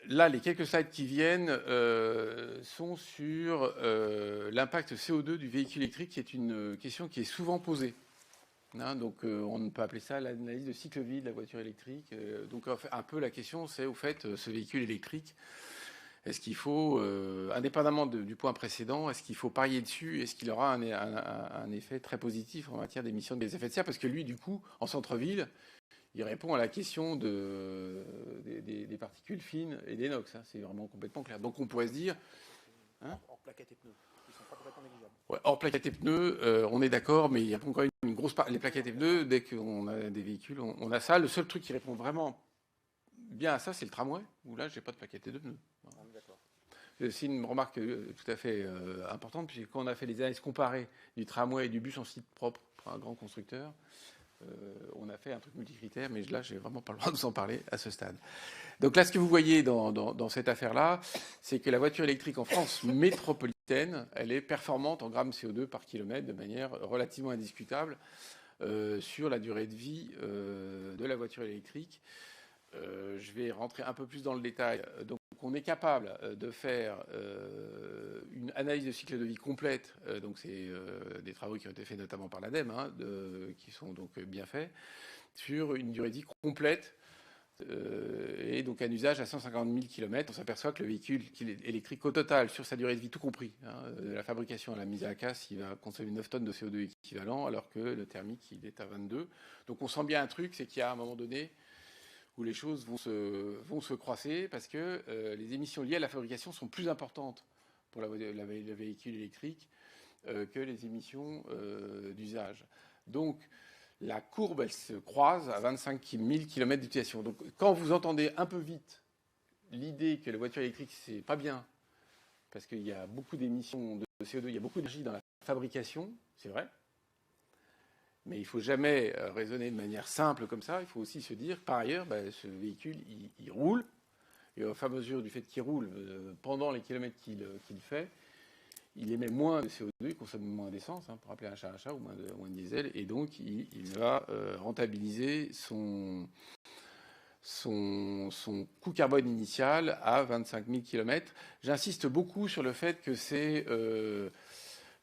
là, les quelques slides qui viennent sont sur l'impact CO2 du véhicule électrique, qui est une question qui est souvent posée. Hein, donc, on peut appeler ça l'analyse de cycle vie de la voiture électrique. Donc, en fait, un peu la question, c'est au fait, ce véhicule électrique, est-ce qu'il faut, indépendamment du point précédent, est-ce qu'il faut parier dessus? Est-ce qu'il aura un effet très positif en matière d'émissions de gaz à effet de serre? Parce que lui, du coup, en centre-ville, il répond à la question des particules fines et des NOx. Hein, c'est vraiment complètement clair. Donc on pourrait se dire... Hein, hors plaquettes et pneus, qui ne sont pas complètement négligeables. Ouais, hors plaquettes et pneus, on est d'accord, mais il y a encore une grosse part... Les plaquettes et pneus, dès qu'on a des véhicules, on a ça. Le seul truc qui répond vraiment bien à ça, c'est le tramway, où là, j'ai pas de plaquettes et de pneus. C'est une remarque tout à fait importante, puisque quand on a fait les analyses comparées du tramway et du bus en site propre pour un grand constructeur, on a fait un truc multicritère, mais là, j'ai vraiment pas le droit de vous en parler à ce stade. Donc là, ce que vous voyez dans cette affaire-là, c'est que la voiture électrique en France métropolitaine, elle est performante en grammes CO2 par kilomètre de manière relativement indiscutable sur la durée de vie de la voiture électrique. Je vais rentrer un peu plus dans le détail. Donc, on est capable de faire une analyse de cycle de vie complète. Donc, c'est des travaux qui ont été faits notamment par l'ADEME, hein, qui sont donc bien faits, sur une durée de vie complète et donc un usage à 150 000 km. On s'aperçoit que le véhicule électrique au total, sur sa durée de vie tout compris, hein, de la fabrication à la mise à la casse, il va consommer 9 tonnes de CO2 équivalent, alors que le thermique, il est à 22. Donc, on sent bien un truc, c'est qu'il y a un moment donné où les choses vont se croiser parce que les émissions liées à la fabrication sont plus importantes pour le véhicule électrique que les émissions d'usage. Donc, la courbe, elle se croise à 25 000 km d'utilisation. Donc, quand vous entendez un peu vite l'idée que la voiture électrique, c'est pas bien, parce qu'il y a beaucoup d'émissions de CO2, il y a beaucoup d'énergie dans la fabrication, c'est vrai. Mais il ne faut jamais raisonner de manière simple comme ça. Il faut aussi se dire, par ailleurs, ce véhicule, il roule. Et au fur et à mesure du fait qu'il roule, pendant les kilomètres qu'il fait, il émet moins de CO2, il consomme moins d'essence, hein, pour rappeler un chat un chat, ou moins de diesel. Et donc, il va rentabiliser son coût carbone initial à 25 000 km. J'insiste beaucoup sur le fait que c'est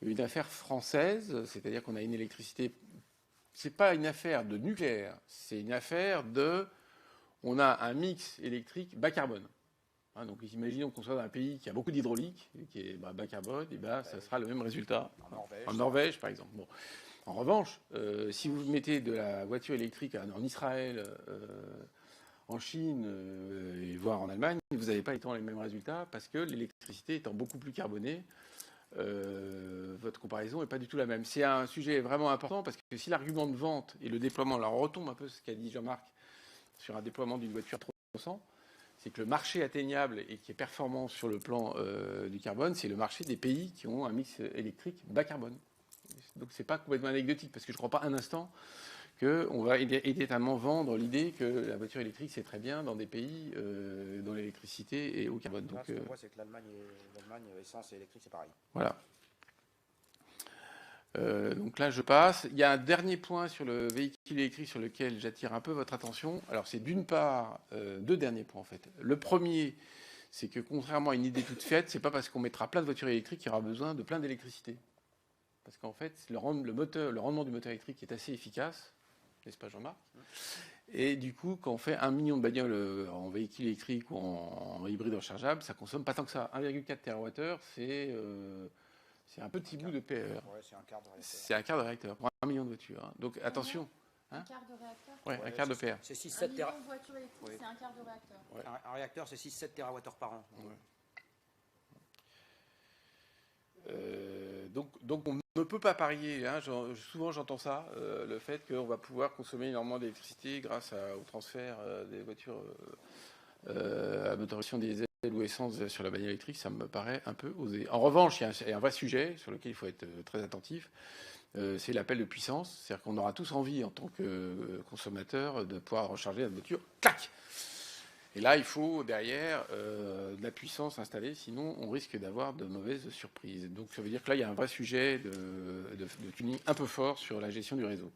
une affaire française, c'est-à-dire qu'on a une électricité. C'est pas une affaire de nucléaire, c'est une affaire de... On a un mix électrique bas carbone. Hein, donc imaginons qu'on soit dans un pays qui a beaucoup d'hydraulique, qui est bas carbone, et ça sera le même résultat. En Norvège, par exemple. Bon. En revanche, si vous mettez de la voiture électrique en Israël, en Chine, et voire en Allemagne, vous n'avez pas les mêmes résultats parce que l'électricité étant beaucoup plus carbonée, votre comparaison n'est pas du tout la même. C'est un sujet vraiment important parce que si l'argument de vente et le déploiement, là on retombe un peu ce qu'a dit Jean-Marc sur un déploiement d'une voiture 300, c'est que le marché atteignable et qui est performant sur le plan du carbone, c'est le marché des pays qui ont un mix électrique bas carbone. Donc c'est pas complètement anecdotique parce que je ne crois pas un instant qu'on va éternellement vendre l'idée que la voiture électrique c'est très bien dans des pays dont l'électricité est haut carbone. Donc, ce qu'on voit, c'est que l'Allemagne, essence et électrique, c'est pareil. Voilà. Donc là, je passe. Il y a un dernier point sur le véhicule électrique sur lequel j'attire un peu votre attention. Alors, c'est d'une part deux derniers points en fait. Le premier, c'est que contrairement à une idée toute faite, c'est pas parce qu'on mettra plein de voitures électriques qu'il y aura besoin de plein d'électricité. Parce qu'en fait, le rendement du moteur électrique est assez efficace, n'est-ce pas, Jean-Marc? Et du coup, quand on fait 1 million de bagnoles en véhicule électrique ou en hybride rechargeable, ça consomme pas tant que ça. 1,4 TWh, c'est un petit bout de PE. Ouais, c'est un quart de réacteur. C'est un quart de réacteur pour 1 million de voitures. Hein. Donc attention. Hein, un quart de réacteur. Oui, un quart de PR. C'est 6-7 TWh. Un million de voitures électriques, c'est un quart de réacteur. Ouais. Un réacteur, c'est 6-7 TWh par an. Ouais. Donc on ne peut pas parier, hein, souvent j'entends ça, le fait qu'on va pouvoir consommer énormément d'électricité grâce au transfert des voitures à motorisation diesel ou essence sur la bagnole électrique, ça me paraît un peu osé. En revanche, il y a un vrai sujet sur lequel il faut être très attentif, c'est l'appel de puissance, c'est-à-dire qu'on aura tous envie en tant que consommateur de pouvoir recharger notre voiture, clac. Et là, il faut derrière de la puissance installée, sinon on risque d'avoir de mauvaises surprises. Donc ça veut dire que là, il y a un vrai sujet de tuning un peu fort sur la gestion du réseau.